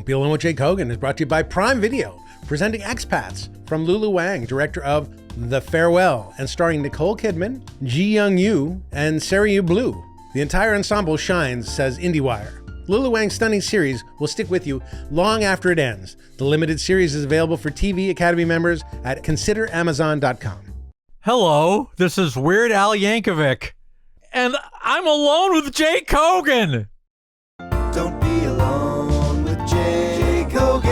Don't Be Alone with Jake Hogan is brought to you by Prime Video, presenting Expats from Lulu Wang, director of The Farewell, and starring Nicole Kidman, Ji Young Yoo, and Sariu Blue. The entire ensemble shines, says IndieWire. Lulu Wang's stunning series will stick with you long after it ends. The limited series is available for TV Academy members at consideramazon.com. Hello, this is Weird Al Yankovic, and I'm alone with Jake Hogan. Don't be alone with Jake Hogan.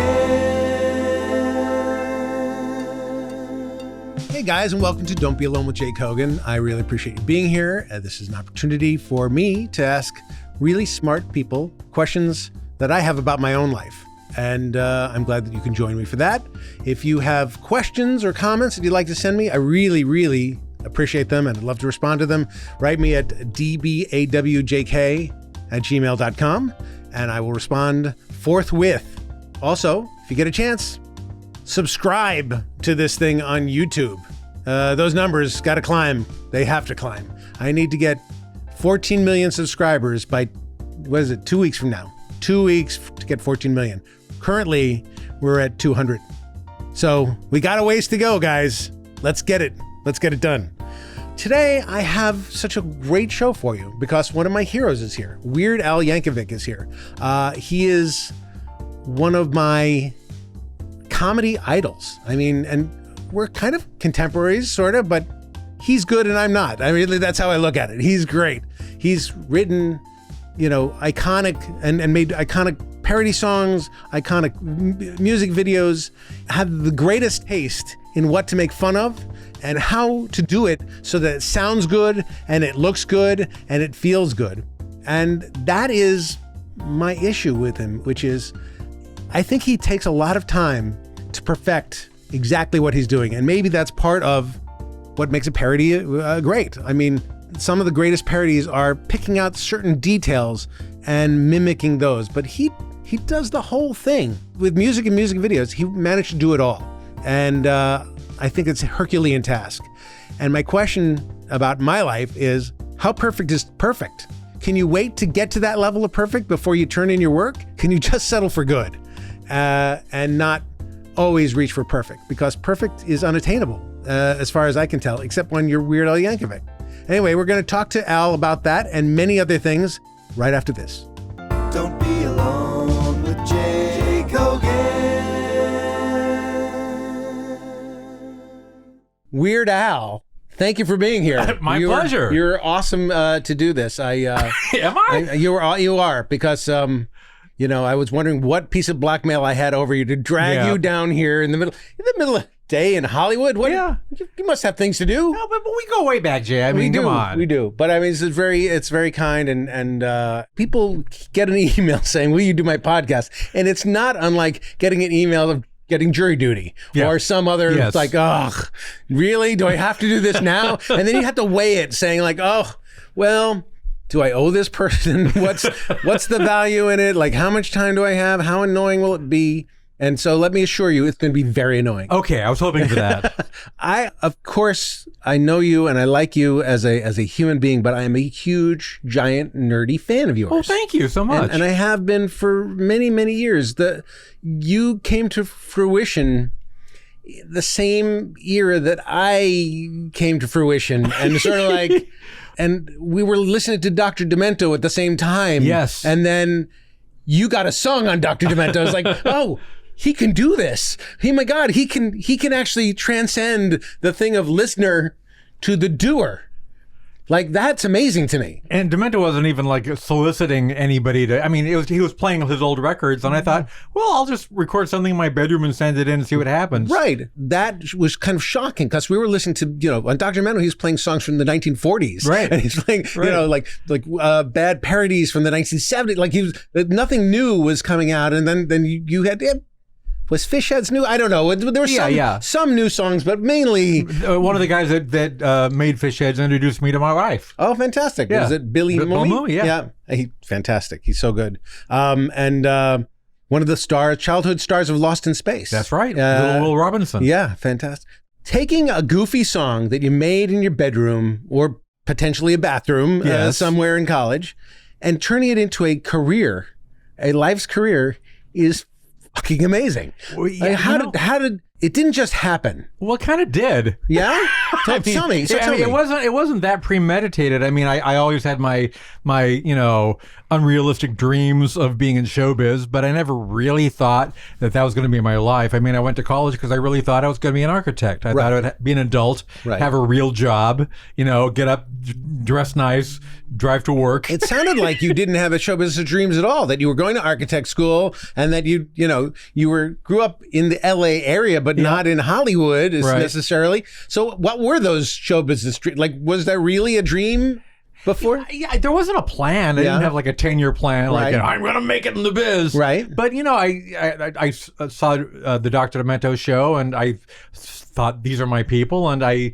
Hey guys, and welcome to Don't Be Alone with Jake Hogan. I really appreciate you being here. This is an opportunity for me to ask really smart people questions that I have about my own life. And I'm glad that you can join me for that. If you have questions or comments that you'd like to send me, I really appreciate them and I'd love to respond to them. Write me at dbawjk@gmail.com and I will respond forthwith. Also, if you get a chance, subscribe to this thing on YouTube. Those numbers got to climb. They have to climb. I need to get 14 million subscribers by, 2 weeks from now. 2 weeks to get 14 million. Currently, we're at 200. So we got a ways to go, guys. Let's get it. Let's get it done. Today, I have such a great show for you because one of my heroes is here. Weird Al Yankovic is here. He is one of my comedy idols. I mean, and we're kind of contemporaries, sort of, but he's good and I'm not. I mean, that's how I look at it. He's great. He's written, iconic and made iconic parody songs, iconic music videos, have the greatest taste in what to make fun of and how to do it so that it sounds good and it looks good and it feels good. And that is my issue with him, which is I think he takes a lot of time to perfect exactly what he's doing. And maybe that's part of what makes a parody great. I mean, some of the greatest parodies are picking out certain details and mimicking those, but he does the whole thing. With music and music videos, he managed to do it all. And I think it's a Herculean task. And my question about my life is, how perfect is perfect? Can you wait to get to that level of perfect before you turn in your work? Can you just settle for good and not always reach for perfect? Because perfect is unattainable, as far as I can tell, except when you're Weird Al Yankovic. Anyway, we're going to talk to Al about that and many other things right after this. Don't be alone with Jake Hogan. Weird Al, thank you for being here. My pleasure. You're awesome to do this. Am I? You are because I was wondering what piece of blackmail I had over you to drag you down here in the middle of the day in Hollywood. You must have things to do. No, but we go way back, Jay. I mean, come on. We do. But I mean, it's very kind and people get an email saying, will you do my podcast? And it's not unlike getting an email of getting jury duty or some other, it's like, oh, really? Do I have to do this now? And then you have to weigh it saying like, oh, well, do I owe this person? What's the value in it? Like, how much time do I have? How annoying will it be? And so let me assure you, it's going to be very annoying. Okay, I was hoping for that. Of course, I know you and I like you as a human being, but I am a huge, giant, nerdy fan of yours. Oh, thank you so much. And I have been for many, many years. You came to fruition the same era that I came to fruition, and sort of like, and we were listening to Dr. Demento at the same time. Yes. And then you got a song on Dr. Demento. I was like, oh, he can do this. Hey, my God, he can actually transcend the thing of listener to the doer. Like, that's amazing to me. And Demento wasn't even like soliciting anybody to, I mean, he was playing his old records and I thought, well, I'll just record something in my bedroom and send it in and see what happens. Right. That was kind of shocking because we were listening to, on Dr. Demento, he was playing songs from the 1940s. Right. And he's playing, like bad parodies from the 1970s. Like nothing new was coming out. And then you had, was Fish Heads new? I don't know. There were some new songs, but mainly... one of the guys that made Fish Heads introduced me to my wife. Oh, fantastic. Yeah. Was it Billy Mooney? Yeah. Fantastic. He's so good. And one of the childhood stars of Lost in Space. That's right. Little Will Robinson. Yeah, fantastic. Taking a goofy song that you made in your bedroom or potentially a bathroom somewhere in college and turning it into a life's career is fucking amazing. Well, yeah, Like, how did it didn't just happen? Well, it kind of did. Yeah? Tell me. Tell me. It wasn't that premeditated. I mean, I always had my unrealistic dreams of being in showbiz, but I never really thought that was going to be my life. I mean, I went to college because I really thought I was going to be an architect. I thought I would be an adult, have a real job, get up, dress nice, drive to work. It sounded like you didn't have a show business dreams at all, that you were going to architect school and that you grew up in the LA area, but not in Hollywood necessarily. So what were those show business dreams? Like, was there really a dream before? Yeah, there wasn't a plan. I didn't have like a 10-year plan. Like, I'm going to make it in the biz. Right. But, I saw the Dr. Demento show and I thought these are my people, and I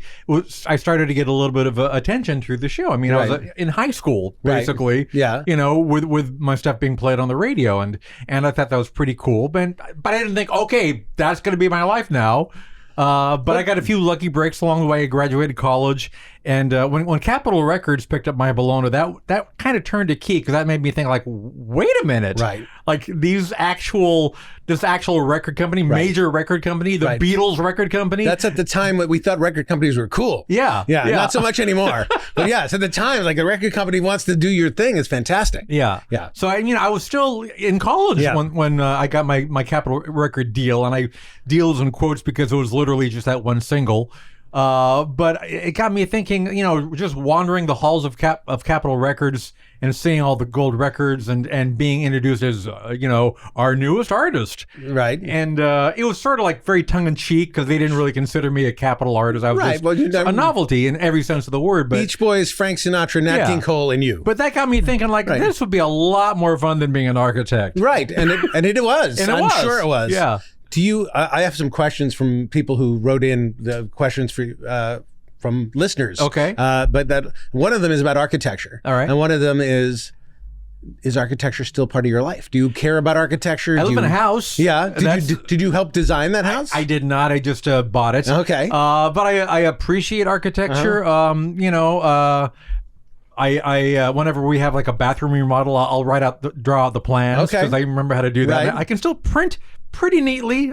started to get a little bit of attention through the show. I mean, I was in high school basically, with my stuff being played on the radio, and I thought that was pretty cool. But I didn't think, okay, that's going to be my life now. But I got a few lucky breaks along the way. I graduated college, and when Capitol Records picked up my Bologna, that kind of turned a key, because that made me think, like, wait a minute, like this actual record company, major record company, the Beatles record company. That's at the time that we thought record companies were cool. Yeah. Not so much anymore. But yes, at the time, like, a record company wants to do your thing is fantastic. Yeah. So I was still in college when I got my Capitol record deal, and I deals in quotes because it was literally just that one single. But it got me thinking, just wandering the halls of Capitol Records and seeing all the gold records and being introduced as, our newest artist. Right. And it was sort of like very tongue-in-cheek, because they didn't really consider me a Capitol artist. I was just a novelty in every sense of the word. But Beach Boys, Frank Sinatra, Nat King Cole, and you. But that got me thinking, like, this would be a lot more fun than being an architect. Right. And it was. And I'm sure it was. Yeah. Do you? I have some questions from people who wrote in the questions from listeners. Okay. But that one of them is about architecture. All right. And one of them is architecture still part of your life? Do you care about architecture? I live in a house. Yeah. Did you help design that house? I did not. I just bought it. Okay. But I appreciate architecture. I whenever we have like a bathroom remodel, I'll draw out the plans, because I remember how to do that. I can still print pretty neatly.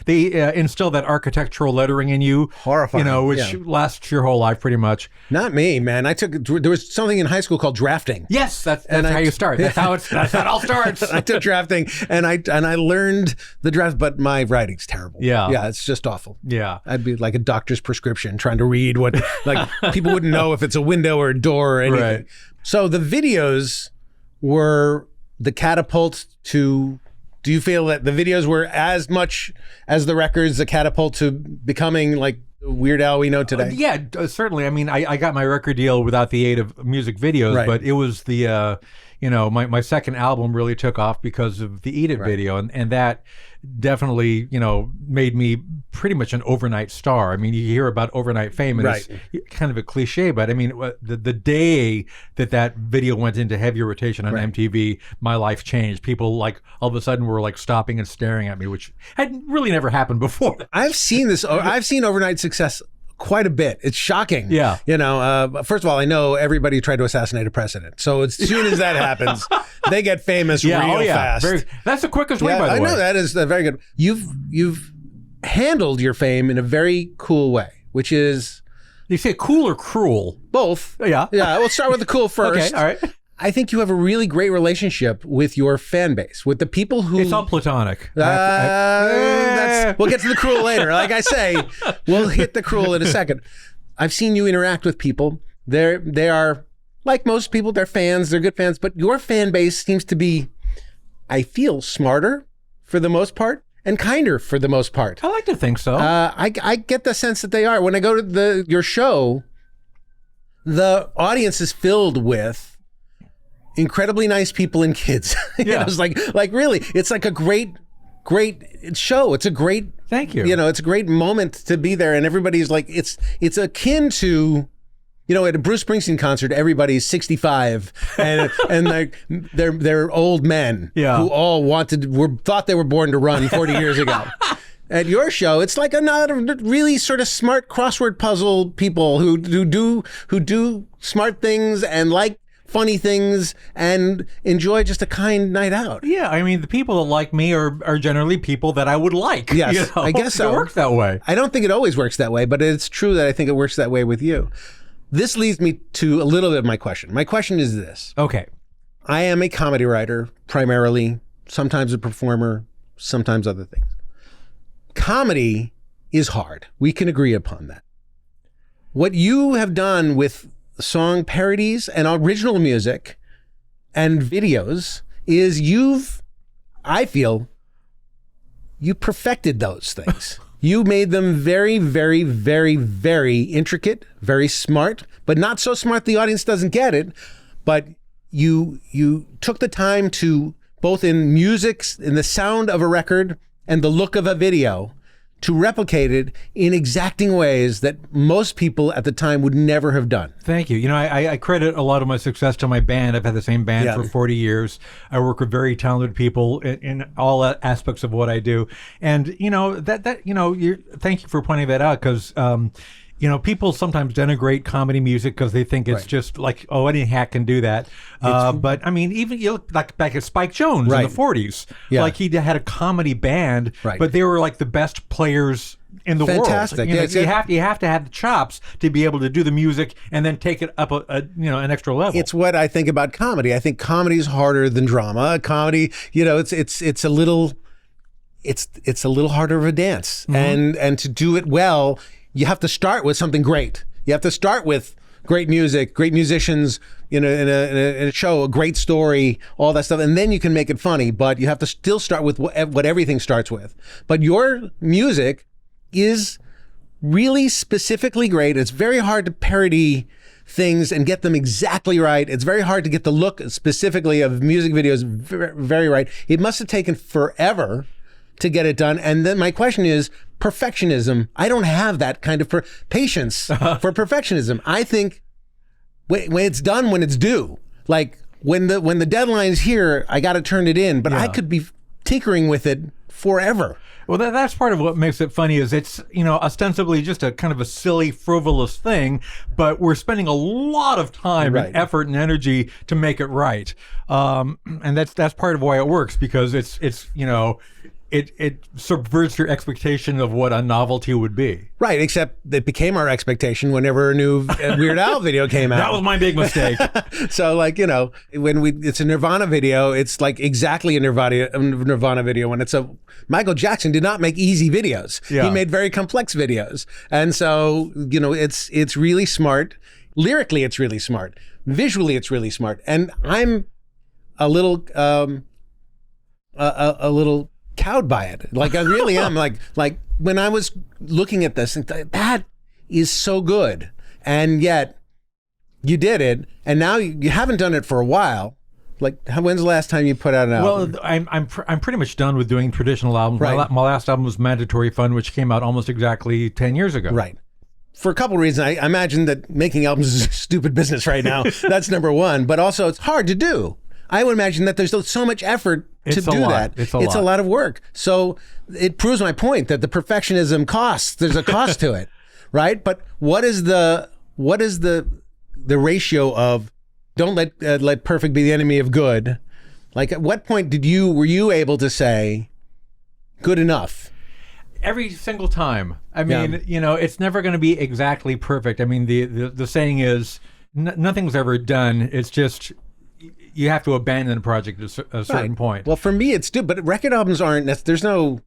They instill that architectural lettering in you. Horrifying. Which lasts your whole life pretty much. Not me, man. There was something in high school called drafting. Yes, that's how you start. That's how it all starts. I took drafting, and I learned the draft, but my writing's terrible. Yeah, it's just awful. Yeah, I'd be like a doctor's prescription trying to read what, like, people wouldn't know if it's a window or a door or anything. Right. So the videos were the catapult to. Do you feel that the videos were as much as the records the catapult to becoming like the Weird Al we know today? Yeah, certainly. I mean, I got my record deal without the aid of music videos, but it was the, my second album really took off because of the Eat It video, and that definitely, made me pretty much an overnight star. I mean, you hear about overnight fame, and it's kind of a cliche, but I mean, the day that video went into heavy rotation on MTV, my life changed. People, like, all of a sudden were like stopping and staring at me, which had really never happened before. I've seen this. I've seen overnight success quite a bit. It's shocking. Yeah. First of all, I know everybody tried to assassinate a president. So as soon as that happens, they get famous real fast. That's the quickest way, by the way. I know that is very good. You've handled your fame in a very cool way, which is... You say cool or cruel? Both. Yeah. Yeah, we'll start with the cool first. Okay, all right. I think you have a really great relationship with your fan base, with the people who... It's all platonic. We'll get to the cruel later. Like I say, we'll hit the cruel in a second. I've seen you interact with people. They are, like most people, they're fans, they're good fans, but your fan base seems to be, I feel, smarter for the most part and kinder for the most part. I like to think so. I get the sense that they are. When I go to your show, the audience is filled with incredibly nice people and kids. It's like really, it's like a great show. It's a great, thank you. It's a great moment to be there, and everybody's like, it's akin to, at a Bruce Springsteen concert, everybody's 65 and they're old men who all thought they were born to run 40 years ago. At your show, it's like another really sort of smart crossword puzzle people who do smart things and like funny things and enjoy just a kind night out. Yeah, I mean, the people that like me are generally people that I would like. Yes, you know? I guess so. It works that way. I don't think it always works that way, but it's true that I think it works that way with you. This leads me to a little bit of my question. My question is this. Okay. I am a comedy writer, primarily, sometimes a performer, sometimes other things. Comedy is hard. We can agree upon that. What you have done with song parodies and original music and videos is I feel, you perfected those things. You made them very, very, very, very intricate, very smart, but not so smart the audience doesn't get it. But you took the time to, both in music, in the sound of a record and the look of a video, to replicate it in exacting ways that most people at the time would never have done. Thank you. You know, I credit a lot of my success to my band. I've had the same band for 40 years. I work with very talented people in all aspects of what I do. And, you know, thank you for pointing that out, because, you know, people sometimes denigrate comedy music because they think it's just like, oh, any hack can do that. But I mean, even you look back at Spike Jones in the 40s. Yeah. Like, he had a comedy band, but they were like the best players in the world. Fantastic. You know, you have to have the chops to be able to do the music and then take it up an extra level. It's what I think about comedy. I think comedy is harder than drama. Comedy, you know, it's a little harder of a dance, and to do it well, you have to start with something great. You have to start with great music, great musicians, you know, in a show, a great story, all that stuff, and then you can make it funny. But you have to still start with what everything starts with. But your music is really specifically great. It's very hard to parody things and get them exactly right. It's very hard to get the look specifically of music videos very, very right. It must have taken forever to get it done. And then my question is perfectionism. I don't have that kind of patience for perfectionism. I think when it's done, when it's due, like when the deadline's here, I got to turn it in, but I could be tinkering with it forever. Well, that's part of what makes it funny, is it's, you know, ostensibly just a kind of a silly, frivolous thing, but we're spending a lot of time and effort and energy to make it right. And that's part of why it works, because it's you know, it subverts your expectation of what a novelty would be. Right, except it became our expectation whenever a new Weird Al video came out. That was my big mistake. So, like, you know, when it's a Nirvana video, it's like exactly a Nirvana video. When it's Michael Jackson did not make easy videos. Yeah. He made very complex videos. And so, you know, it's really smart. Lyrically, it's really smart. Visually, it's really smart. And I'm a little cowed by it. Like, I really am. Like when I was looking at this, that is so good, and yet you did it, and now you haven't done it for a while. Like, when's the last time you put out an album? Well, I'm pretty much done with doing traditional albums. Right. My last album was Mandatory Fun, which came out almost exactly 10 years ago. Right. For a couple of reasons. I imagine that making albums is a stupid business right now. That's number one. But also, it's hard to do. I would imagine that there's so much effort to do that. It's a lot of work. So it proves my point that the perfectionism costs. There's a cost to it, right? But what is the ratio of don't let perfect be the enemy of good? Like, at what point were you able to say good enough? Every single time. I mean, you know, it's never going to be exactly perfect. I mean, the saying is nothing's ever done. It's just, you have to abandon a project at a certain point. Well, for me, it's but record albums aren't. There's no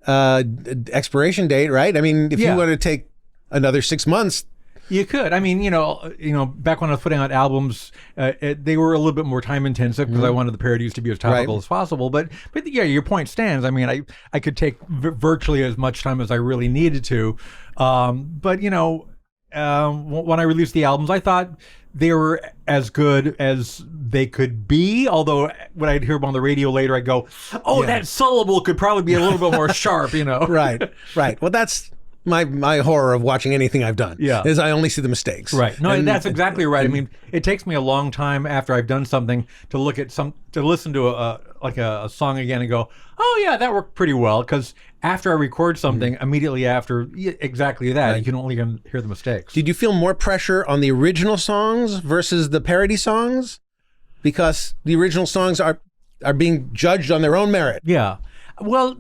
expiration date, right? I mean, if you want to take another 6 months, you could. I mean, you know, back when I was putting out albums, they were a little bit more time intensive because I wanted the parodies to be as topical as possible. But yeah, your point stands. I mean, I could take virtually as much time as I really needed to. But you know, when I released the albums, I thought they were as good as they could be. Although when I'd hear them on the radio later, I'd go, "Oh, that syllable could probably be a little bit more sharp," you know? Right. Well, that's my horror of watching anything I've done. Yeah, is I only see the mistakes. Right. No, and that's exactly right. I mean, it takes me a long time after I've done something to listen to a song again and go, "Oh yeah, that worked pretty well." Because after I record something, immediately after, exactly that, you can only hear the mistakes. Did you feel more pressure on the original songs versus the parody songs? because the original songs are being judged on their own merit. Yeah. Well,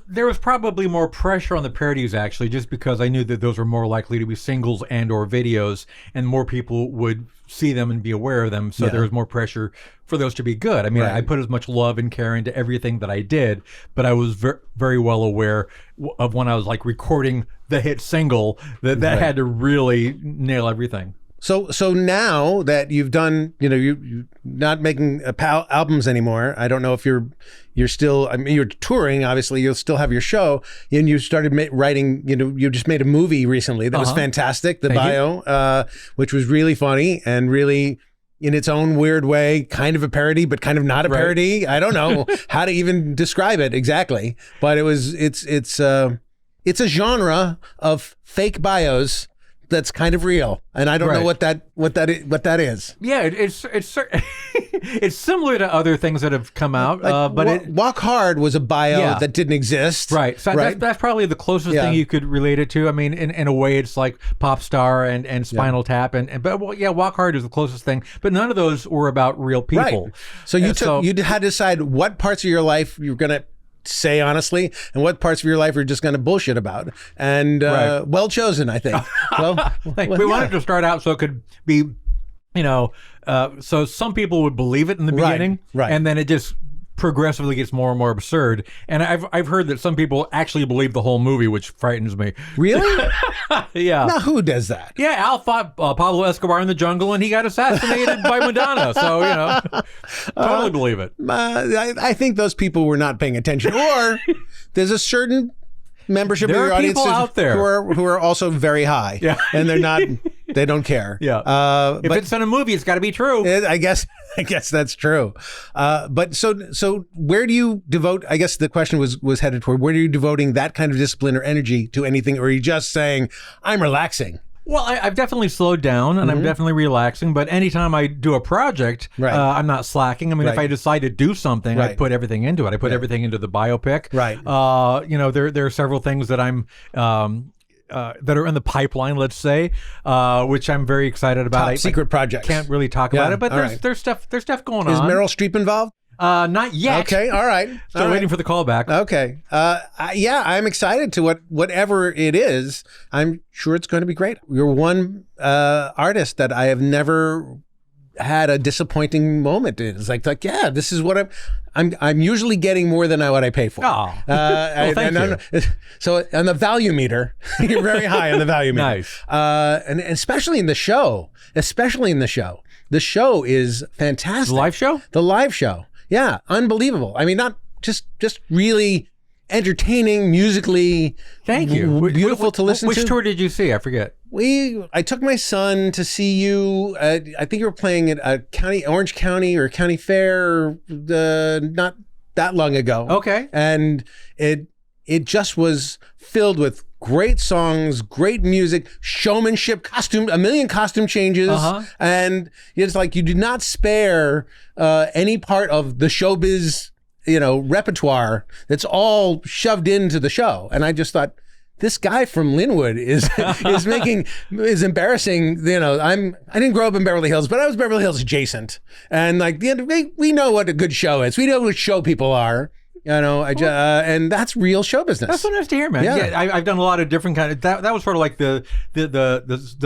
there was probably more pressure on the parodies, actually, just because I knew that those were more likely to be singles and or videos, and more people would see them and be aware of them, so there was more pressure for those to be good. I mean, I put as much love and care into everything that I did, but I was very well aware of when I was like recording the hit single that had to really nail everything. So now that you've done, you're not making albums anymore. I don't know if you're still, I mean, you're touring, obviously, you'll still have your show, and you started writing, you just made a movie recently that was fantastic, The Bio, which was really funny and really, in its own weird way, kind of a parody, but kind of not a parody. I don't know how to even describe it exactly, but it's a genre of fake bios that's kind of real, and I don't know what that is. Yeah, it's it's similar to other things that have come out, but Walk Hard was a bio that didn't exist. Right, so that's probably the closest thing you could relate it to. I mean, in a way, it's like Pop Star and Spinal Tap, but Walk Hard is the closest thing. But none of those were about real people. Right. So you had to decide what parts of your life you're gonna say honestly, and what parts of your life are just going to bullshit about. And well chosen, I think. We wanted to start out so it could be, so some people would believe it in the beginning, and then it just progressively gets more and more absurd. And I've heard that some people actually believe the whole movie, which frightens me. Really? Yeah. Now who does that? Yeah, Al fought Pablo Escobar in the jungle, and he got assassinated by Madonna. So totally believe it. I think those people were not paying attention, or there's a certain membership of your audience out there who are also very high, and they don't care. Yeah. If it's in a movie, it's got to be true. I guess that's true. But so where do you devote? I guess the question was headed toward, where are you devoting that kind of discipline or energy to anything, or are you just saying, I'm relaxing? Well, I've definitely slowed down, and I'm definitely relaxing. But anytime I do a project, I'm not slacking. I mean, if I decide to do something, I put everything into it. I put everything into the biopic. Right. There are several things that I'm that are in the pipeline, let's say, which I'm very excited about. Top secret projects. Can't really talk about it, but there's stuff going on. Is Meryl Streep involved? Not yet. Okay, all right. Still waiting for the call back. Okay. I'm excited to whatever it is. I'm sure it's going to be great. You're one artist that I have never had a disappointing moment in. It's like this is what I'm usually getting more than what I pay for. Oh, thank you. So on the value meter, you're very high on the value meter. Nice. And especially in the show. The show is fantastic. The live show? The live show. Yeah, unbelievable. I mean, not just really entertaining, musically. Thank you. Beautiful to listen to. Which tour did you see? I forget. I took my son to see you. I think you were playing at Orange County or County Fair, not that long ago. Okay. And it just was filled with great songs, great music, showmanship, a million costume changes. And it's like you did not spare any part of the showbiz, repertoire that's all shoved into the show. And I just thought, this guy from Linwood is embarrassing. I didn't grow up in Beverly Hills, but I was Beverly Hills adjacent. And we know what a good show is. We know what show people are. And that's real show business. That's so nice to hear, man. Yeah, I've done a lot of different kind of that was sort of like the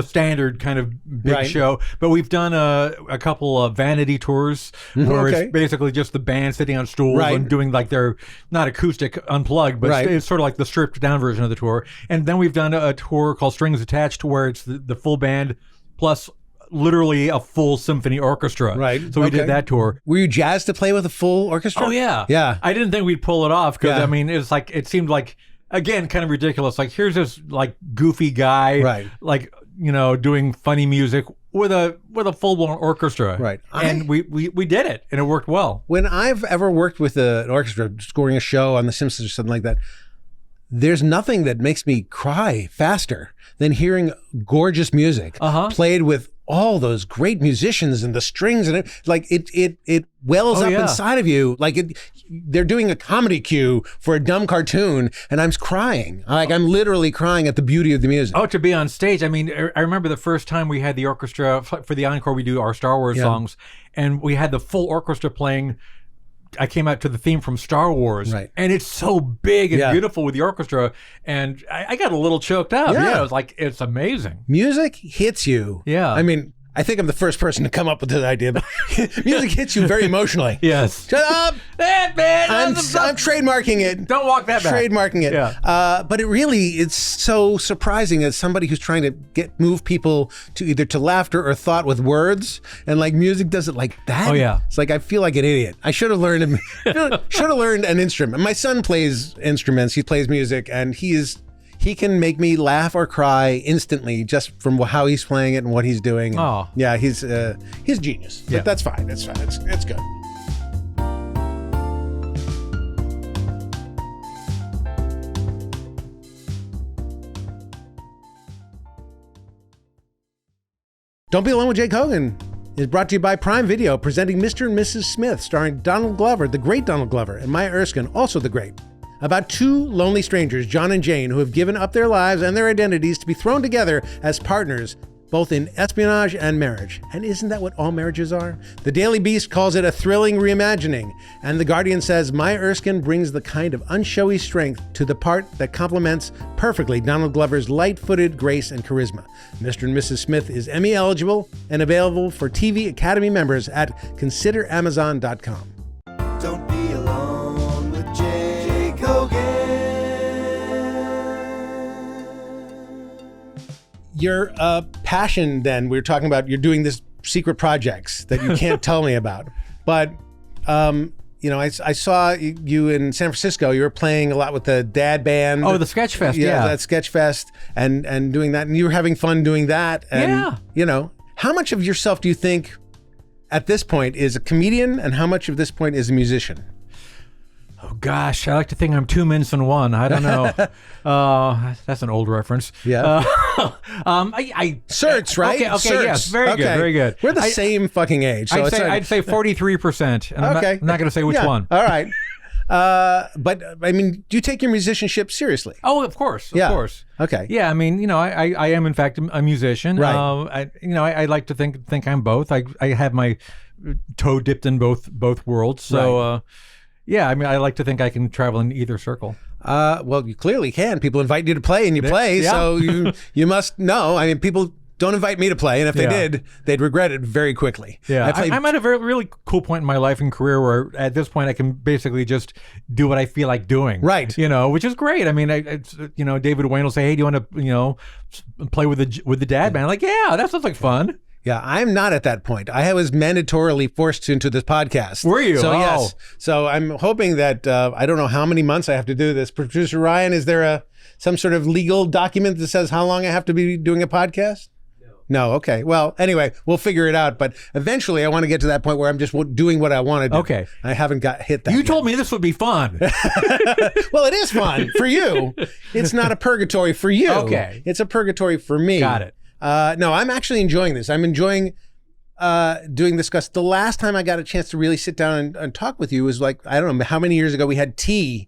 standard kind of big show. But we've done a couple of vanity tours where it's basically just the band sitting on stools and doing like their not acoustic unplugged, but it's sort of like the stripped down version of the tour. And then we've done a tour called Strings Attached, where it's the full band plus literally a full symphony orchestra. Right. So we did that tour. Were you jazzed to play with a full orchestra? Oh, yeah. Yeah. I didn't think we'd pull it off because, I mean, it seemed like, again, kind of ridiculous. Like, here's this, like, goofy guy, like, doing funny music with a full-blown orchestra. Right. And we did it, and it worked well. When I've ever worked with an orchestra, scoring a show on The Simpsons or something like that, there's nothing that makes me cry faster than hearing gorgeous music played with all those great musicians and the strings and it wells up inside of you. Like they're doing a comedy cue for a dumb cartoon and I'm crying. Like I'm literally crying at the beauty of the music. Oh, to be on stage. I mean, I remember the first time we had the orchestra for the encore, we do our Star Wars songs, and we had the full orchestra playing. I came out to the theme from Star Wars, and it's so big and beautiful with the orchestra, and I got a little choked up. Yeah, it was like, it's amazing. Music hits you. Yeah. I mean, I think I'm the first person to come up with this idea, but music hits you very emotionally. Yes. Shut up! Man, I'm trademarking it. Don't walk that back. Trademarking it. Yeah. But it's so surprising as somebody who's trying to move people to either to laughter or thought with words, and like music does it like that. Oh yeah. It's like I feel like an idiot. I should have learned an instrument. My son plays instruments. He plays music, and he can make me laugh or cry instantly just from how he's playing it and what he's doing. Oh. Yeah, he's genius. Yeah. But that's fine. It's fine. It's good. Don't Be Alone with Jake Hogan is brought to you by Prime Video, presenting Mr. and Mrs. Smith, starring Donald Glover, the great Donald Glover, and Maya Erskine, also the great. About two lonely strangers, John and Jane, who have given up their lives and their identities to be thrown together as partners, both in espionage and marriage. And isn't that what all marriages are? The Daily Beast calls it a thrilling reimagining, and The Guardian says Maya Erskine brings the kind of unshowy strength to the part that complements perfectly Donald Glover's light-footed grace and charisma. Mr. and Mrs. Smith is Emmy eligible and available for TV Academy members at consideramazon.com. Don't be alone with Jake Hogan. Your passion, then, we were talking about, you're doing this secret projects that you can't tell me about. But, I saw you in San Francisco. You were playing a lot with the dad band. Oh, the Sketch Fest, yeah. That Sketch Fest and doing that. And you were having fun doing that. And, how much of yourself do you think at this point is a comedian and how much of this point is a musician? Oh gosh, I like to think I'm 2 minutes in one. I don't know. That's an old reference. Yeah. Certs, right? Okay, Certs. yes, very good. We're the same fucking age. So I'd say 43%, and I'm not going to say which one. All right. But I mean, do you take your musicianship seriously? Oh, of course. Okay. Yeah, I mean, I am in fact a musician. Right. I like to think I'm both. I have my toe dipped in both worlds. So. Right. Yeah, I mean, I like to think I can travel in either circle. Well, you clearly can. People invite you to play, and you play, so you must know. I mean, people don't invite me to play, and if they did, they'd regret it very quickly. Yeah, I'm at a really cool point in my life and career where at this point I can basically just do what I feel like doing. Right. Which is great. I mean, David Wayne will say, "Hey, do you want to, play with the dad band?" I'm like, yeah, that sounds like fun. Yeah, I'm not at that point. I was mandatorily forced into this podcast. Were you? So yes. So I'm hoping that I don't know how many months I have to do this. Producer Ryan, is there some sort of legal document that says how long I have to be doing a podcast? No. Okay. Well, anyway, we'll figure it out. But eventually, I want to get to that point where I'm just doing what I want to do. Okay. I haven't hit that. You yet. told me this would be fun. Well, it is fun for you. It's not a purgatory for you. Okay. It's a purgatory for me. Got it. No, I'm actually enjoying this. I'm enjoying doing this. The last time I got a chance to really sit down and talk with you was like, I don't know how many years ago we had tea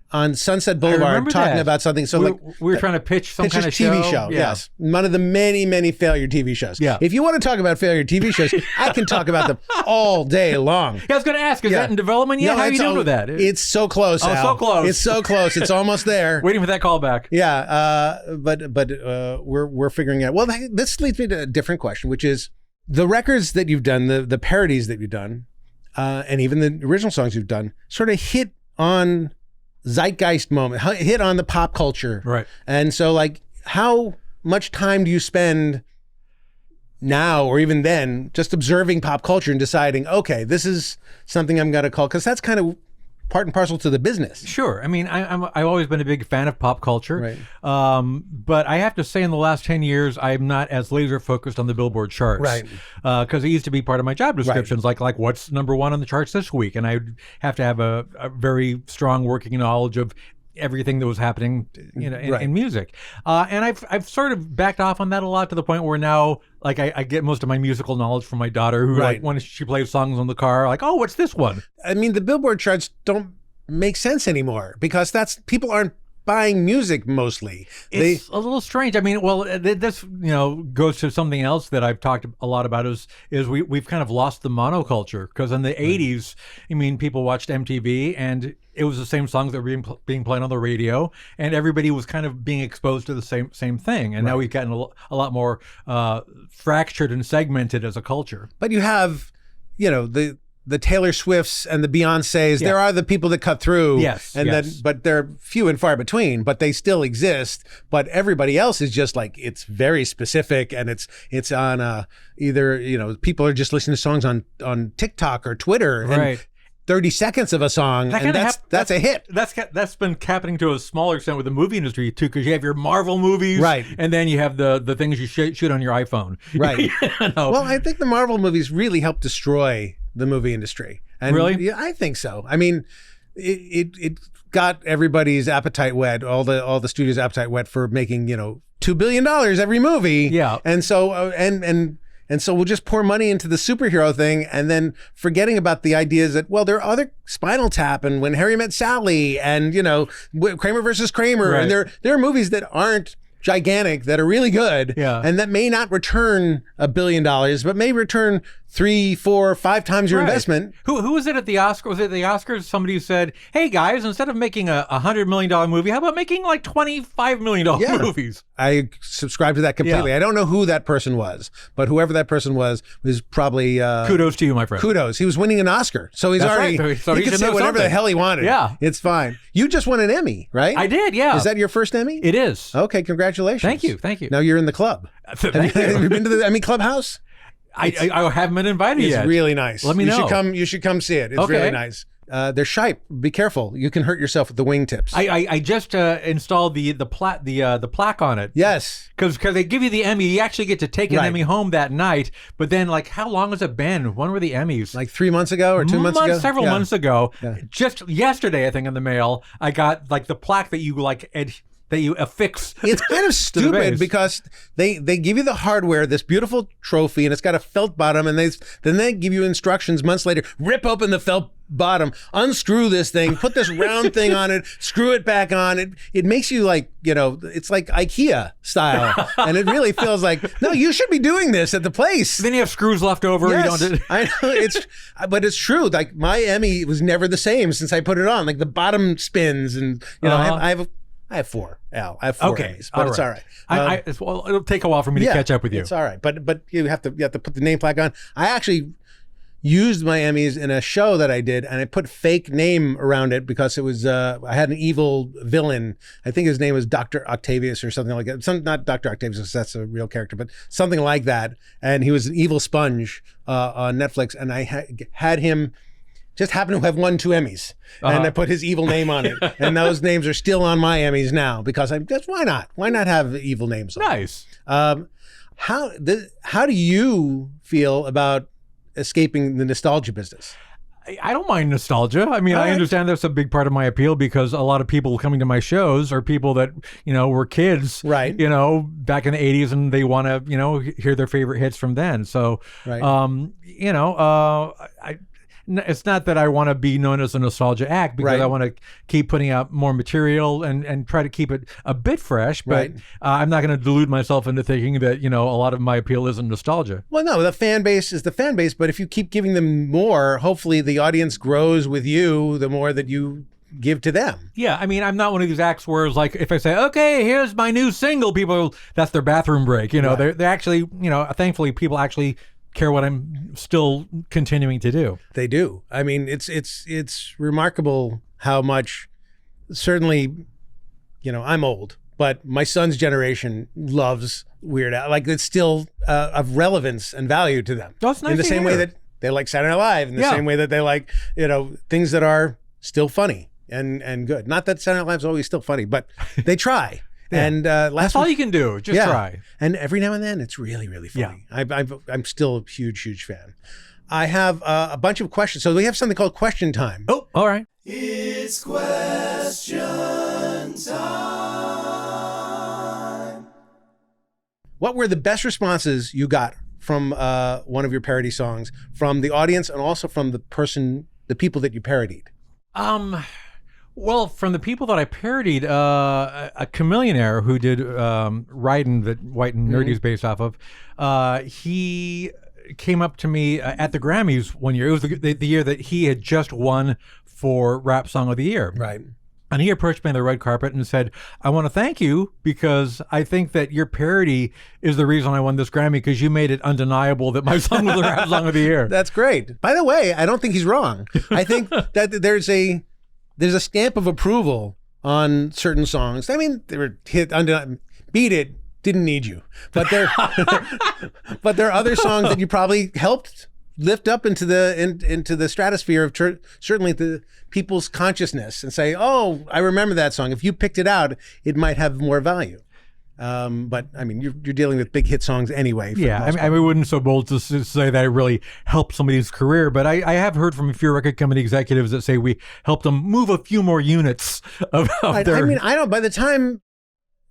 on Sunset Boulevard talking about something. So we were trying to pitch some kind of TV show. Yeah. Yes. One of the many, many failure TV shows. Yeah. If you want to talk about failure TV shows, I can talk about them all day long. Yeah, I was going to ask, is that in development yet? No, how are you doing with that? It's so close, Oh, Al. so close. It's so close. It's almost there. Waiting for that call back. Yeah, but we're figuring out. Well, this leads me to a different question, which is the records that you've done, the parodies that you've done, and even the original songs you've done, sort of hit on zeitgeist moment, hit on the pop culture. Right. And so, like, how much time do you spend now or even then just observing pop culture and deciding, okay, this is something I'm going to call, because that's kind of part and parcel to the business. Sure. I mean, I've always been a big fan of pop culture. Right. But I have to say in the last 10 years, I'm not as laser focused on the Billboard charts. Right. Because it used to be part of my job descriptions, like what's number one on the charts this week. And I'd have to have a very strong working knowledge of everything that was happening, in music. And I've sort of backed off on that a lot to the point where now, like, I get most of my musical knowledge from my daughter, who like when she plays songs in the car, like, oh, what's this one? I mean, the Billboard charts don't make sense anymore because people aren't buying music mostly. It's a little strange. I mean, well, this goes to something else that I've talked a lot about is we've kind of lost the monoculture, because in the 80s, I mean, people watched MTV and it was the same songs that were being played on the radio, and everybody was kind of being exposed to the same thing. And now we've gotten a lot more fractured and segmented as a culture. But you have, the Taylor Swifts and the Beyoncés, there are the people that cut through. But they're few and far between, but they still exist. But everybody else is just like, it's very specific, and it's on either, people are just listening to songs on TikTok or Twitter. And 30 seconds of a song, and that's a hit. That's been happening to a smaller extent with the movie industry too, because you have your Marvel movies, and then you have the things you shoot on your iPhone. Well, I think the Marvel movies really helped destroy the movie industry. And really? Yeah, I think so. I mean, it got everybody's appetite wet, all the studios' appetite wet for making, $2 billion every movie. Yeah. And so and so we'll just pour money into the superhero thing, and then forgetting about the ideas that, well, there are other Spinal Tap and When Harry Met Sally and, Kramer versus Kramer. And there are movies that aren't gigantic, that are really good, and that may not return $1 billion, but may return 3, 4, 5 times your investment. Who was it at the Oscars? Was it at the Oscars? Somebody who said, "Hey guys, instead of making a $100 million movie, how about making like $25 million movies?" I subscribe to that completely. I don't know who that person was, but whoever that person was probably kudos to you, my friend. Kudos. He was winning an Oscar, so he's already right. So he can say whatever the hell he wanted. Yeah, it's fine. You just won an Emmy, right? I did. Yeah. Is that your first Emmy? It is. Okay, congratulations. Thank you. Now you're in the club. Thank you. Have you been to the Emmy Clubhouse? I haven't been invited yet. It's really nice. Let me know. You should come see it. It's really nice. They're sharp. Be careful. You can hurt yourself with the wingtips. I just installed the plaque on it. Yes. Because they give you the Emmy. You actually get to take an Emmy home that night. But then, like, how long has it been? When were the Emmys? Like 3 months ago or 2 months ago? Several months ago. Yeah. Just yesterday, I think, in the mail, I got like the plaque that you that you affix. It's kind of stupid because they give you the hardware, this beautiful trophy, and it's got a felt bottom, and then they give you instructions months later. Rip open the felt bottom, unscrew this thing, put this round thing on it, screw it back on. It makes you like, it's like IKEA style, and it really feels like, no, you should be doing this at the place. Then you have screws left over. Yes, I know but it's true. Like my Emmy was never the same since I put it on. Like the bottom spins, and I have 4, Al. I have 4 Emmys, but it's all right. It'll take a while for me to catch up with you. It's all right, but you have to put the name plaque on. I actually used my Emmys in a show that I did, and I put fake name around it because it was I had an evil villain. I think his name was Dr. Octavius or something like that. Not Dr. Octavius, because that's a real character, but something like that. And he was an evil sponge on Netflix, and I had him just happened to have won 2 Emmys, and I put his evil name on it, and those names are still on my Emmys now because why not? Why not have evil names on it? Nice. How do you feel about escaping the nostalgia business? I don't mind nostalgia. I mean, I understand that's a big part of my appeal because a lot of people coming to my shows are people that, were kids, back in the 80s, and they want to, hear their favorite hits from then. So, it's not that I want to be known as a nostalgia act because I want to keep putting out more material and try to keep it a bit fresh, but I'm not going to delude myself into thinking that, a lot of my appeal isn't nostalgia. Well, no, the fan base is the fan base, but if you keep giving them more, hopefully the audience grows with you the more that you give to them. Yeah, I mean, I'm not one of these acts where it's like, if I say, okay, here's my new single, people, that's their bathroom break. They're actually, thankfully people actually care what I'm still continuing to do. They do. I mean, it's remarkable how much, certainly, I'm old, but my son's generation loves Weird Al. Like, it's still of relevance and value to them. That's nice. In the same way that they like Saturday Night Live, in the same way that they like, things that are still funny and good. Not that Saturday Night Live is always still funny, but they try. Yeah. And that's all you can do. Just try. And every now and then, it's really, really funny. Yeah. I'm still a huge, huge fan. I have a bunch of questions. So we have something called Question Time. Oh, all right. It's question What were the best responses you got from one of your parody songs, from the audience and also from the people that you parodied? Well, from the people that I parodied, a chameleonaire who did Ryden, that White and Nerdy is based off of, he came up to me at the Grammys one year. It was the year that he had just won for Rap Song of the Year. Right. And he approached me on the red carpet and said, I want to thank you because I think that your parody is the reason I won this Grammy, because you made it undeniable that my song was the Rap Song of the Year. That's great. By the way, I don't think he's wrong. I think that there's a stamp of approval on certain songs. I mean, they were hit, Beat It, didn't need you. But there are other songs that you probably helped lift up into the stratosphere of certainly the people's consciousness and say, oh, I remember that song. If you picked it out, it might have more value. But I mean, you're dealing with big hit songs anyway. Yeah, I mean, I wouldn't so bold to say that it really helped somebody's career, but I have heard from a few record company executives that say we helped them move a few more units of their... I mean, I don't. By the time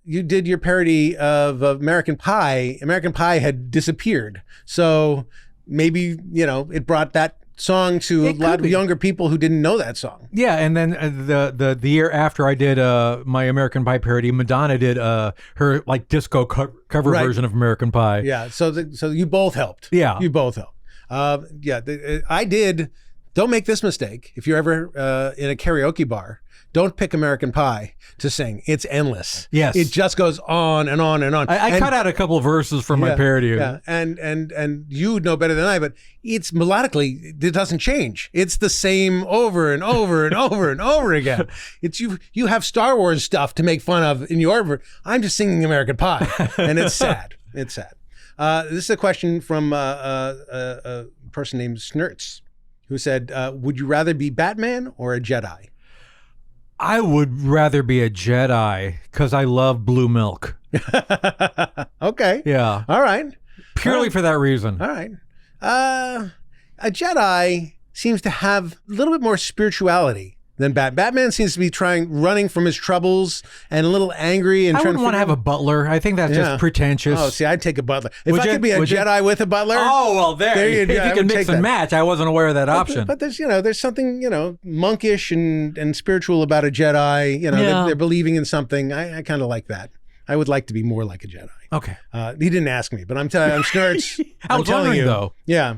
you did your parody of American Pie had disappeared. So maybe it brought that song to a lot of younger people who didn't know that song. Yeah, and then the year after I did my American Pie parody, Madonna did her like disco cover version of American Pie. Yeah, so you both helped. Yeah, you both helped. I did. Don't make this mistake. If you're ever in a karaoke bar, don't pick American Pie to sing. It's endless. Yes. It just goes on and on and on. I cut out a couple of verses from my parody. Yeah, and you know better than I, but it's melodically, it doesn't change. It's the same over and over and over and over again. It's you have Star Wars stuff to make fun of in your, I'm just singing American Pie, and it's sad. It's sad. This is a question from a person named Snurts, who said, would you rather be Batman or a Jedi? I would rather be a Jedi because I love blue milk. Okay. Yeah. All right. Purely for that reason. All right. A Jedi seems to have a little bit more spirituality than Batman. Batman seems to be running from his troubles and a little angry. And I wouldn't want to have a butler. I think that's just pretentious. Oh, see, I'd take a butler. If I could be a Jedi with a butler. Oh, well, there you go. If you can mix and match, I wasn't aware of that option. But there's something, monkish and spiritual about a Jedi. They're believing in something. I kind of like that. I would like to be more like a Jedi. Okay. He didn't ask me, but I'm Snurts. I was wondering, though. Yeah.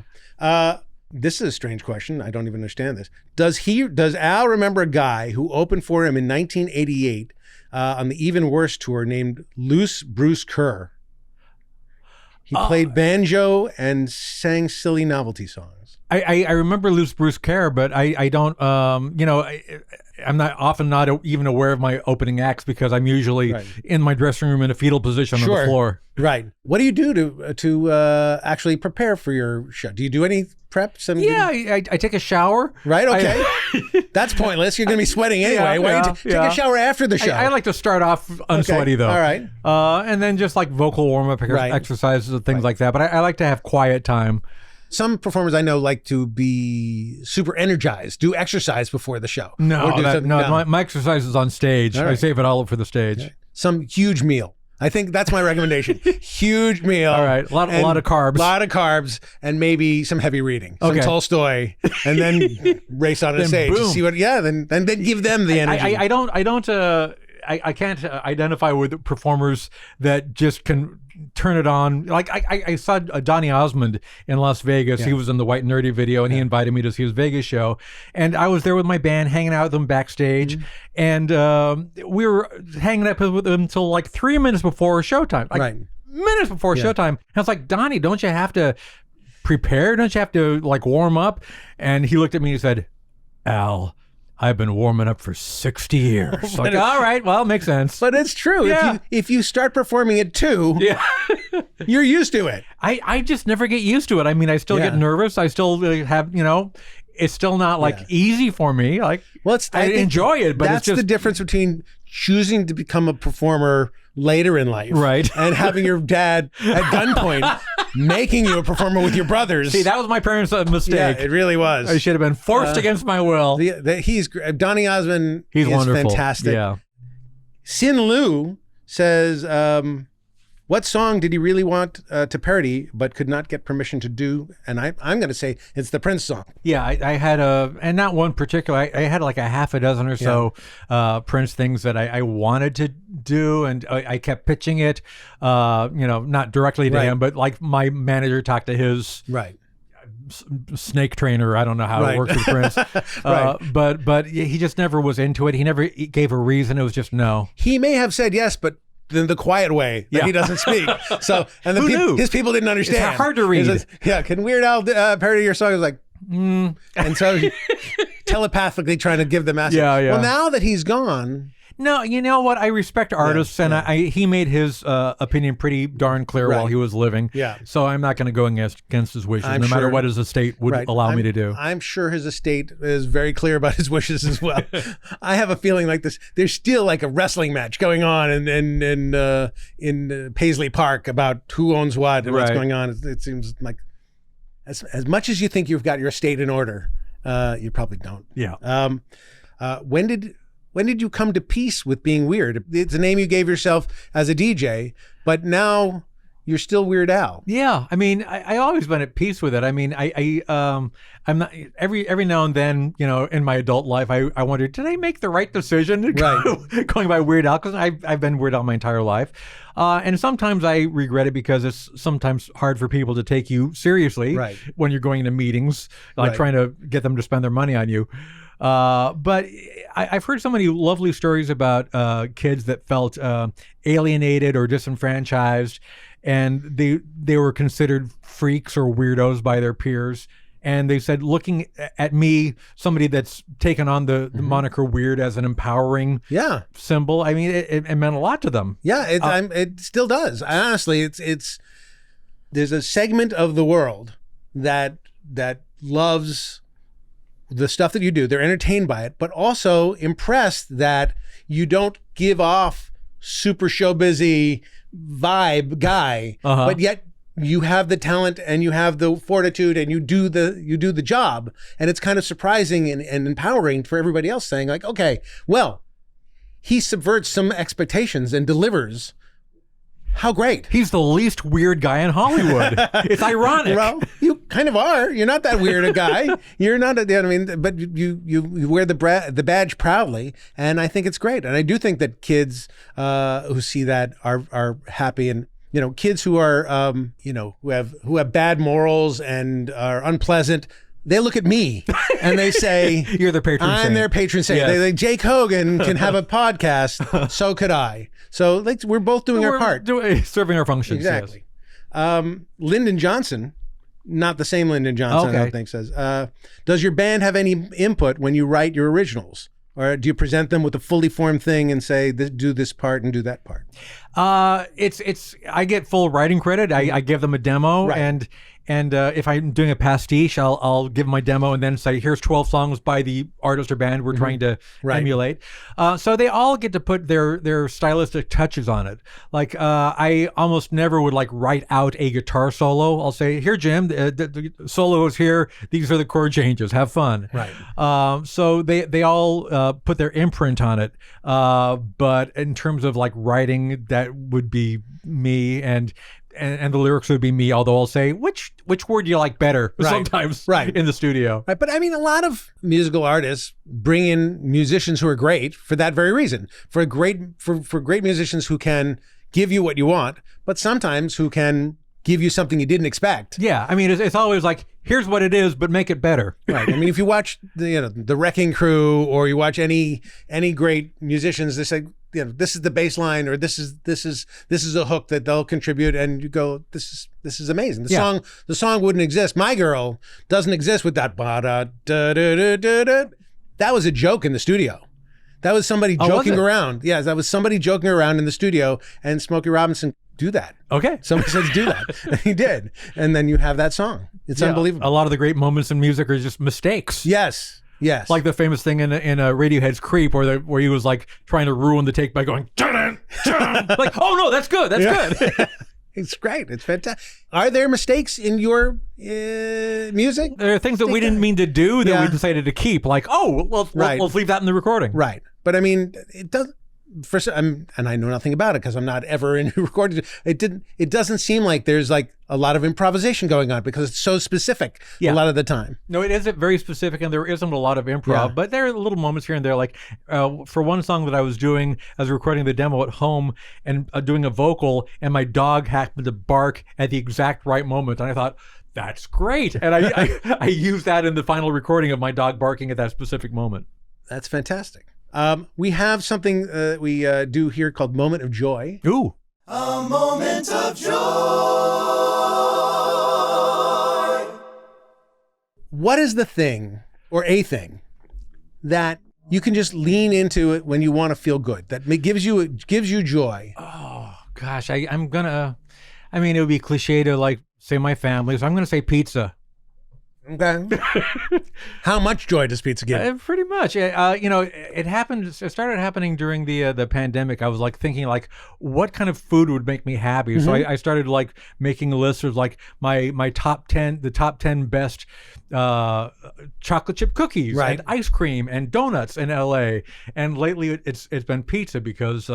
This is a strange question. I don't even understand this. Does Al remember a guy who opened for him in 1988 on the Even Worse tour named Loose Bruce Kerr? He played banjo and sang silly novelty songs. I remember Loose Bruce Kerr, but I don't, I'm not even aware of my opening acts because I'm usually in my dressing room in a fetal position on the floor. Right. What do you do to actually prepare for your show? Do you do any prep? I take a shower. Right. Okay. That's pointless. You're going to be sweating anyway. Why don't you take a shower after the show? I like to start off unsweaty though. All right. And then just like vocal warm up exercises and things like that. But I like to have quiet time. Some performers I know like to be super energized, do exercise before the show. No, my exercise is on stage. Right. I save it all up for the stage. Okay. Some huge meal. I think that's my recommendation. Huge meal. All right, a lot of carbs. A lot of carbs, and maybe some heavy reading. Some Tolstoy, and then race on a stage. Boom. See what? Yeah, then give them the energy. I can't identify with performers that just can turn it on. Like I saw Donny Osmond in Las Vegas. He was in the White Nerdy video, and he invited me to see his Vegas show. And I was there with my band, hanging out with them backstage, and we were hanging up with them until like 3 minutes before showtime. Minutes before showtime. And I was like, Donnie, don't you have to prepare? Don't you have to like warm up? And he looked at me and he said, Al, I've been warming up for 60 years. Like, all right, well, makes sense. But it's true. Yeah. If you start performing at 2, you're used to it. I just never get used to it. I mean, I still get nervous. I still have, it's still not like easy for me. Like, I enjoy it, but that's it's just the difference between choosing to become a performer later in life, right, and having your dad at gunpoint making you a performer with your brothers. See, that was my parents' mistake. Yeah, it really was. I should have been forced against my will. Donny Osmond. He's wonderful. Fantastic. Yeah. Sin Lu says, What song did he really want to parody but could not get permission to do? And I'm going to say it's the Prince song. Yeah, I had and not one particular. I had like a half a dozen or so Prince things that I wanted to do, and I kept pitching it, not directly to him, but like my manager talked to his snake trainer. I don't know how it works with Prince. But he just never was into it. He never gave a reason. It was just no. He may have said yes, but the quiet way that he doesn't speak. So, and his people didn't understand. It's hard to read. Can Weird Al parody your song? I was like, and so telepathically trying to give the message. Well, now that he's gone. No, you know what? I respect artists, and he made his opinion pretty darn clear while he was living. Yeah. So I'm not going to go against his wishes, no matter what his estate would allow me to do. I'm sure his estate is very clear about his wishes as well. I have a feeling like this. There's still like a wrestling match going on in Paisley Park about who owns what and what's going on. It seems like as much as you think you've got your estate in order, you probably don't. Yeah. When did you come to peace with being weird? It's a name you gave yourself as a DJ, but now you're still Weird Al. Yeah, I mean, I always been at peace with it. I mean, I'm not every now and then, in my adult life, I wonder, did I make the right decision going by Weird Al? Because I've been Weird Al my entire life, and sometimes I regret it because it's sometimes hard for people to take you seriously when you're going to meetings, like trying to get them to spend their money on you. But I've heard so many lovely stories about kids that felt alienated or disenfranchised, and they were considered freaks or weirdos by their peers. And they said, looking at me, somebody that's taken on the moniker weird as an empowering symbol, I mean, it meant a lot to them. Yeah, it still does. Honestly, it's there's a segment of the world that loves the stuff that you do. They're entertained by it, but also impressed that you don't give off super show busy vibe guy, but yet you have the talent and you have the fortitude and you do the job. And it's kind of surprising and empowering for everybody else, saying like, okay, well, he subverts some expectations and delivers. How great. He's the least weird guy in Hollywood. It's ironic. Well, you kind of are. You're not that weird a guy. You're not, but you wear the badge proudly, and I think it's great. And I do think that kids who see that are happy, and kids who are who have bad morals and are unpleasant, they look at me and they say, "You're their patron saint." I'm their patron saint. Yes. They think Jake Hogan can have a podcast, so could I. So we're both doing our part, serving our functions. Exactly. Yes. Lyndon Johnson, not the same Lyndon Johnson, I don't think, says, does your band have any input when you write your originals? Or do you present them with a fully formed thing and say, do this part and do that part? I get full writing credit. I give them a demo, and if I'm doing a pastiche, I'll give my demo and then say, here's 12 songs by the artist or band we're trying to emulate. So they all get to put their stylistic touches on it. Like I almost never would write out a guitar solo. I'll say, here, Jim, the solo is here. These are the chord changes. Have fun. Right. So they all put their imprint on it. But in terms of writing, that would be me, and the lyrics would be me, although I'll say, which word do you like better sometimes in the studio. Right. But I mean, a lot of musical artists bring in musicians who are great for that very reason. For great musicians who can give you what you want, but sometimes who can give you something you didn't expect. Yeah. I mean, it's always here's what it is, but make it better. Right. I mean, if you watch the Wrecking Crew, or you watch any great musicians, they say, this is the bass line, or this is a hook that they'll contribute, and you go, this is amazing. The song wouldn't exist. My Girl doesn't exist with that ba-da-da-da-da-da. That was a joke in the studio. That was somebody joking around. Yeah, that was somebody joking around in the studio, and Smokey Robinson, do that. Okay. Somebody says do that. And he did. And then you have that song. It's unbelievable. A lot of the great moments in music are just mistakes. Yes. Yes. Like the famous thing in Radiohead's Creep, where he was trying to ruin the take by going, dun, dun. Oh no, that's good. That's good. It's great. It's fantastic. Are there mistakes in your music? There are things that we didn't mean to do that we decided to keep. Let's leave that in the recording. Right. But I mean, and I know nothing about it because I'm not ever in recording. It doesn't seem like there's like a lot of improvisation going on because it's so specific a lot of the time. No, it isn't very specific, and there isn't a lot of improv, but there are little moments here and there. Like for one song that I was doing, I was recording the demo at home and doing a vocal, and my dog happened to bark at the exact right moment, and I thought, that's great. And I used that in the final recording of my dog barking at that specific moment. That's fantastic. We have something we do here called Moment of Joy. Ooh. A moment of joy. What is the thing or a thing that you can just lean into it when you want to feel good, that gives you joy? Oh, gosh. I mean, it would be cliche to like say my family, so I'm going to say pizza. Okay. How much joy does pizza give? Pretty much. It started happening during the pandemic. I was like thinking like, what kind of food would make me happy? Mm-hmm. So I started like making a list of like my top 10 best chocolate chip cookies and ice cream and donuts in LA. And lately it's been pizza because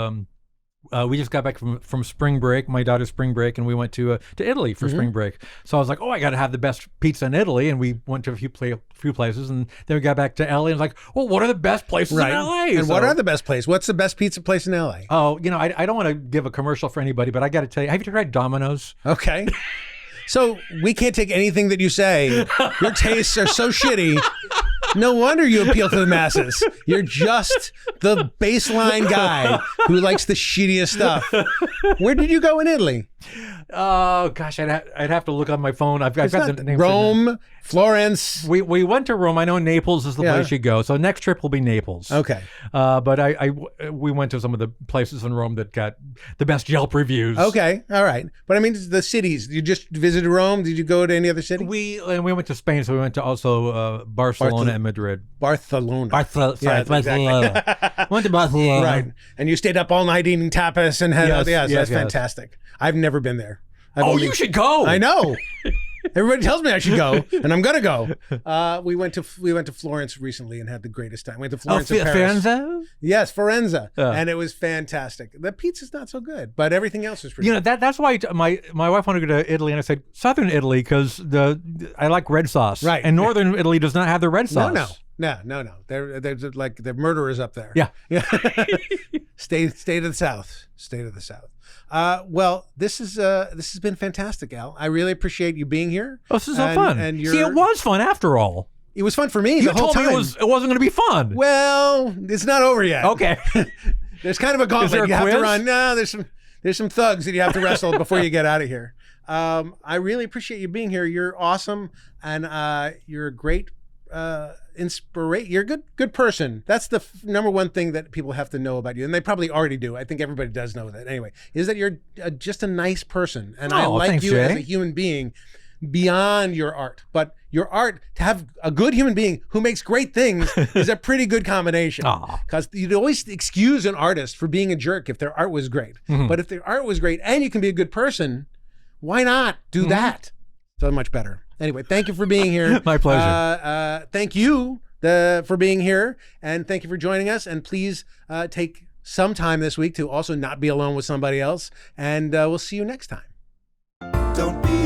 we just got back from spring break, my daughter's spring break, and we went to Italy for spring break. So I was like, I got to have the best pizza in Italy, and we went to a few places, and then we got back to LA, and was like, well, what are the best places in LA? And what are the best places? What's the best pizza place in LA? Oh, I don't want to give a commercial for anybody, but I got to tell you, have you tried Domino's? Okay. So we can't take anything that you say. Your tastes are so shitty. No wonder you appeal to the masses. You're just the baseline guy who likes the shittiest stuff. Where did you go in Italy? Oh gosh, I'd have to look on my phone. I've got the names. Rome, Florence. We went to Rome. I know Naples is the place you go. So next trip will be Naples. Okay. But we went to some of the places in Rome that got the best Yelp reviews. Okay, all right. But I mean, the cities. You just visited Rome. Did you go to any other city? We went to Spain, so we went to also Barcelona and Madrid. Barcelona. Barcelona. Exactly. Went to Barcelona. Right. And you stayed up all night eating tapas and had that's fantastic. I've never been there. You should go. I know. Everybody tells me I should go, and I'm gonna go. We went to Florence recently and had the greatest time. We went to Florence and Paris. Firenze? Yes, Firenze, and it was fantastic. The pizza's not so good, but everything else is pretty good. That's why my wife wanted to go to Italy, and I said Southern Italy because I like red sauce, right? And Northern Italy does not have the red sauce. No. They're like they're murderers up there. Yeah. Stay to the south. Stay to the south. Well, this has been fantastic, Al. I really appreciate you being here. Oh, this is so fun. See, it was fun after all. It was fun for me. You the whole told time. me it wasn't going to be fun. Well, it's not over yet. Okay. There's kind of a gauntlet you have to run. No, there's some thugs that you have to wrestle before you get out of here. I really appreciate you being here. You're awesome, and you're a great inspiration. You're a good person. That's the number one thing that people have to know about you, and they probably already do. I think everybody does know that anyway, is that you're just a nice person, and I like you as a human being beyond your art. But your art, to have a good human being who makes great things is a pretty good combination, because you'd always excuse an artist for being a jerk if their art was great. But if their art was great and you can be a good person, why not do that? So much better. Anyway, thank you for being here. My pleasure. Thank you for being here, and thank you for joining us. And please take some time this week to also not be alone with somebody else. And we'll see you next time. Don't be